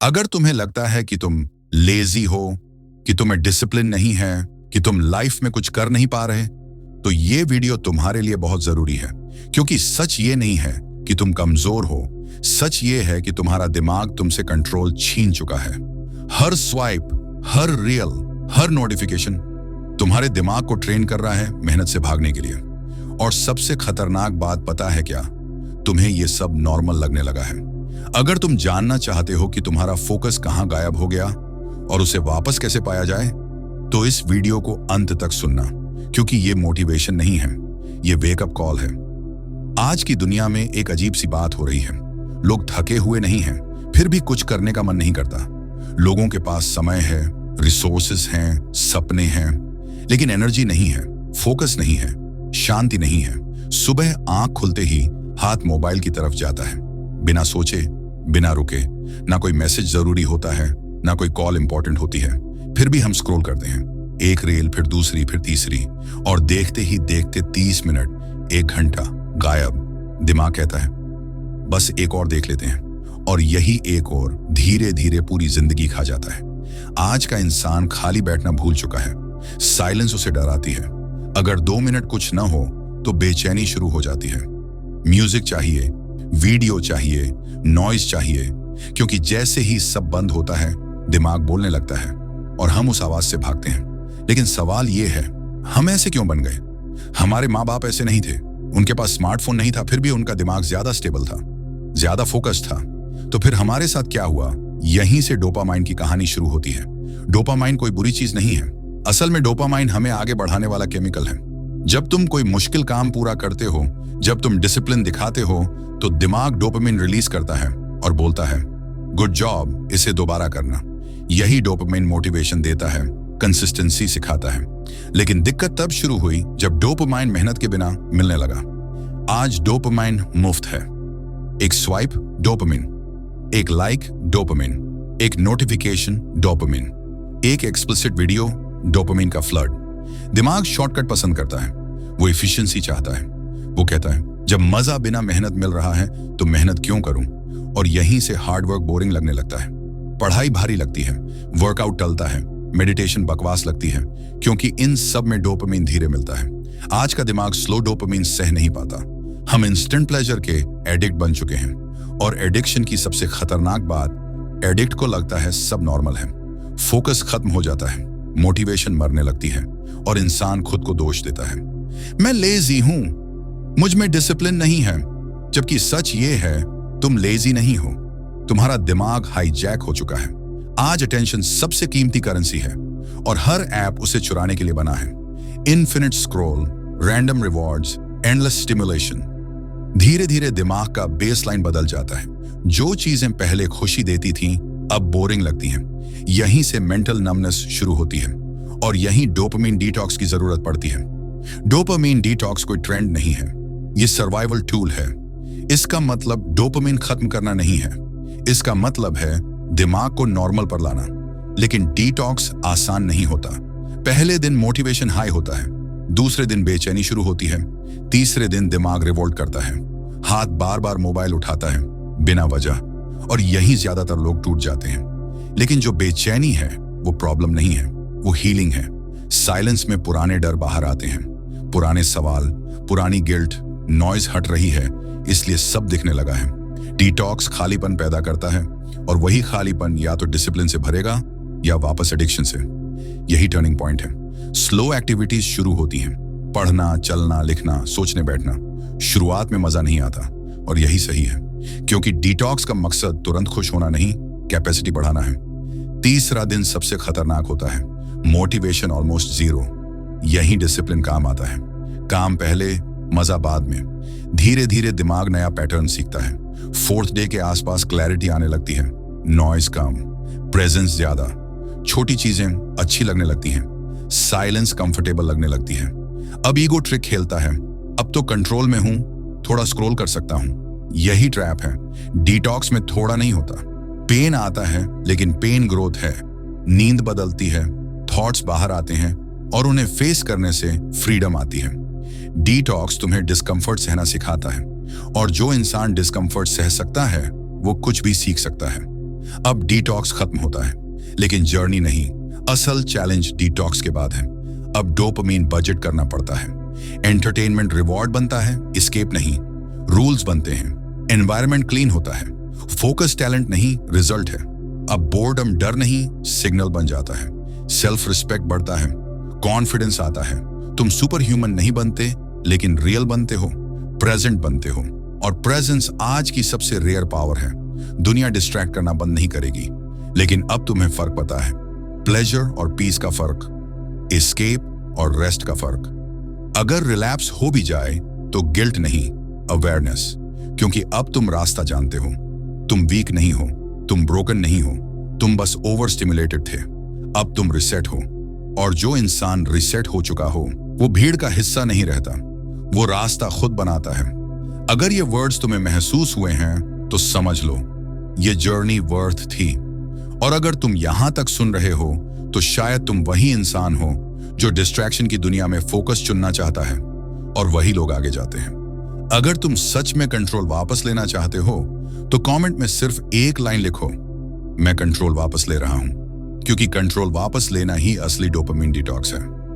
अगर तुम्हें लगता है कि तुम लेजी हो, कि तुम्हें डिसिप्लिन नहीं है, कि तुम लाइफ में कुछ कर नहीं पा रहे, तो ये वीडियो तुम्हारे लिए बहुत जरूरी है। क्योंकि सच ये नहीं है कि तुम कमजोर हो, सच ये है कि तुम्हारा दिमाग तुमसे कंट्रोल छीन चुका है। हर स्वाइप, हर रील, हर नोटिफिकेशन तुम्हारे दिमाग को ट्रेन कर रहा है मेहनत से भागने के लिए। और सबसे खतरनाक बात पता है क्या? तुम्हें ये सब नॉर्मल लगने लगा है। अगर तुम जानना चाहते हो कि तुम्हारा फोकस कहां गायब हो गया और उसे वापस कैसे पाया जाए, तो इस वीडियो को अंत तक सुनना, क्योंकि ये मोटिवेशन नहीं है, ये वेकअप कॉल है। आज की दुनिया में एक अजीब सी बात हो रही है। लोग थके हुए नहीं हैं, फिर भी कुछ करने का मन नहीं करता। लोगों के पास समय है, रिसोर्सेस हैं, सपने हैं, लेकिन एनर्जी नहीं है, फोकस नहीं है, शांति नहीं है। सुबह आंख खुलते ही हाथ मोबाइल की तरफ जाता है, बिना सोचे, बिना रुके। ना कोई मैसेज जरूरी होता है, ना कोई कॉल इंपॉर्टेंट होती है, फिर भी हम स्क्रॉल करते हैं। एक रील, फिर दूसरी, फिर तीसरी, और देखते ही देखते 30 मिनट, 1 घंटा गायब। दिमाग कहता है बस एक और देख लेते हैं, और यही एक और धीरे धीरे पूरी जिंदगी खा जाता है। आज का इंसान खाली बैठना भूल चुका है। साइलेंस उसे डराती है। अगर 2 मिनट कुछ ना हो तो बेचैनी शुरू हो जाती है। म्यूजिक चाहिए, वीडियो चाहिए, नॉइज चाहिए, क्योंकि जैसे ही सब बंद होता है दिमाग बोलने लगता है और हम उस आवाज से भागते हैं। लेकिन सवाल ये है, हम ऐसे क्यों बन गए? हमारे माँ बाप ऐसे नहीं थे, उनके पास स्मार्टफोन नहीं था, फिर भी उनका दिमाग ज्यादा स्टेबल था, ज्यादा फोकस था। तो फिर हमारे साथ क्या हुआ? यहीं से डोपामाइन की कहानी शुरू होती है। डोपामाइन कोई बुरी चीज नहीं है। असल में डोपामाइन हमें आगे बढ़ाने वाला केमिकल है। जब तुम कोई मुश्किल काम पूरा करते हो, जब तुम डिसिप्लिन दिखाते हो, तो दिमाग डोपामाइन रिलीज करता है और बोलता है गुड जॉब, इसे दोबारा करना। यही डोपामाइन मोटिवेशन देता है, कंसिस्टेंसी सिखाता है। लेकिन दिक्कत तब शुरू हुई जब डोपामाइन मेहनत के बिना मिलने लगा। आज डोपामाइन मुफ्त है। एक स्वाइप डोपामाइन, एक लाइक डोपामाइन, एक नोटिफिकेशन डोपामाइन, एक एक्सप्लिसिट वीडियो डोपामाइन का फ्लड। दिमाग शॉर्टकट पसंद करता है, वो एफिशिएंसी चाहता है। वो कहता है जब मजा बिना मेहनत मिल रहा है तो मेहनत क्यों करूं? और यहीं से हार्डवर्क बोरिंग लगने लगता है, पढ़ाई भारी लगती है, वर्कआउट टलता है, मेडिटेशन बकवास लगती है, क्योंकि इन सब में डोपामाइन धीरे मिलता है। आज का दिमाग स्लो डोपामाइन सह नहीं पाता। हम इंस्टेंट प्लेजर के एडिक्ट बन चुके हैं। और एडिक्शन की सबसे खतरनाक बात, एडिक्ट को लगता है सब नॉर्मल है। फोकस खत्म हो जाता है, मोटिवेशन मरने लगती है, और इंसान खुद को दोष देता है। मैं लेजी हूं, मुझ में डिसिप्लिन नहीं है। जबकि सच ये है, तुम लेजी नहीं हो, तुम्हारा दिमाग हाईजैक हो चुका है। आज अटेंशन सबसे कीमती करेंसी है, और हर ऐप उसे चुराने के लिए बना है। Infinite scroll, random rewards, endless stimulation. धीरे धीरे दिमाग का बेसलाइन बदल जाता है। जो चीजें पहले खुशी देती थीं, अब बोरिंग लगती हैं। यहीं से मेंटल नमनेस शुरू होती है, और यहीं डोपामाइन डिटॉक्स की जरूरत पड़ती है। डोपामाइन डिटॉक्स कोई ट्रेंड नहीं है, ये सर्वाइवल टूल है। इसका मतलब डोपामाइन खत्म करना नहीं है, इसका मतलब है दिमाग को नॉर्मल पर लाना। लेकिन डिटॉक्स आसान नहीं होता। पहले दिन मोटिवेशन हाई होता है, दूसरे दिन बेचैनी शुरू होती है, तीसरे दिन दिमाग रिवोल्ट करता है, हाथ बार बार मोबाइल उठाता है बिना वजह, और यही ज्यादातर लोग टूट जाते हैं। लेकिन जो बेचैनी है वो प्रॉब्लम नहीं है, वो हीलिंग है। साइलेंस में पुराने डर बाहर आते हैं, पुराने सवाल, पुरानी गिल्ट। नॉइज हट रही है, इसलिए सब दिखने लगा है। डिटॉक्स खालीपन पैदा करता है, और वही खालीपन या तो डिसिप्लिन से भरेगा या वापस एडिक्शन से। यही टर्निंग पॉइंट है। स्लो एक्टिविटीज शुरू होती हैं, पढ़ना, चलना, लिखना, सोचने बैठना। शुरुआत में मजा नहीं आता, और यही सही है, क्योंकि डिटॉक्स का मकसद तुरंत खुश होना नहीं, कैपेसिटी बढ़ाना है। तीसरा दिन सबसे खतरनाक होता है, मोटिवेशन ऑलमोस्ट जीरो। यही डिसिप्लिन काम आता है। काम पहले, मजा बाद में। धीरे धीरे दिमाग नया पैटर्न सीखता है। 4th डे के आसपास क्लैरिटी आने लगती है, नॉइज कम, प्रेजेंस ज्यादा, छोटी चीजें अच्छी लगने लगती हैं, साइलेंस कंफर्टेबल लगने लगती है। अब ईगो ट्रिक खेलता है, अब तो कंट्रोल में हूं, थोड़ा स्क्रॉल कर सकता हूं। यही ट्रैप है। डिटॉक्स में थोड़ा नहीं होता, पेन आता है, लेकिन पेन ग्रोथ है। नींद बदलती है, थॉट्स बाहर आते हैं, और उन्हें फेस करने से फ्रीडम आती है। डिटॉक्स तुम्हें डिस्कम्फर्ट सहना सिखाता है, और जो इंसान डिस्कम्फर्ट सह सकता है वो कुछ भी सीख सकता है। अब डिटॉक्स खत्म होता है, लेकिन जर्नी नहीं। असल चैलेंज डिटॉक्स के बाद है। अब डोपामिन बजट करना पड़ता है। एंटरटेनमेंट रिवॉर्ड बनता है, एस्केप नहीं। रूल्स बनते हैं, एनवायरनमेंट क्लीन होता है। फोकस टैलेंट नहीं, रिजल्ट है। अब बोर्डम डर नहीं, सिग्नल बन जाता है। सेल्फ रिस्पेक्ट बढ़ता है, कॉन्फिडेंस आता है। तुम सुपर ह्यूमन नहीं बनते, लेकिन रियल बनते हो, प्रेजेंट बनते हो। और प्रेजेंस आज की सबसे रेयर पावर है। दुनिया डिस्ट्रैक्ट करना बंद नहीं करेगी, लेकिन अब तुम्हें फर्क पता है। प्लेजर और पीस का फर्क, एस्केप और रेस्ट का फर्क। अगर रिलैप्स हो भी जाए तो गिल्ट नहीं, अवेयरनेस। क्योंकि अब तुम रास्ता जानते हो। तुम वीक नहीं हो, तुम ब्रोकन नहीं हो, तुम बस ओवर स्टिमुलेटेड थे। अब तुम रिसेट हो। और जो इंसान रिसेट हो चुका हो वो भीड़ का हिस्सा नहीं रहता, वो रास्ता खुद बनाता है। अगर ये वर्ड्स तुम्हें महसूस हुए हैं तो समझ लो ये जर्नी वर्थ थी। और अगर तुम यहां तक सुन रहे हो तो शायद तुम वही इंसान हो जो डिस्ट्रैक्शन की दुनिया में फोकस चुनना चाहता है, और वही लोग आगे जाते हैं। अगर तुम सच में कंट्रोल वापस लेना चाहते हो तो कमेंट में सिर्फ एक लाइन लिखो, मैं कंट्रोल वापस ले रहा हूं। क्योंकि कंट्रोल वापस लेना ही असली डोपामिन डिटॉक्स है।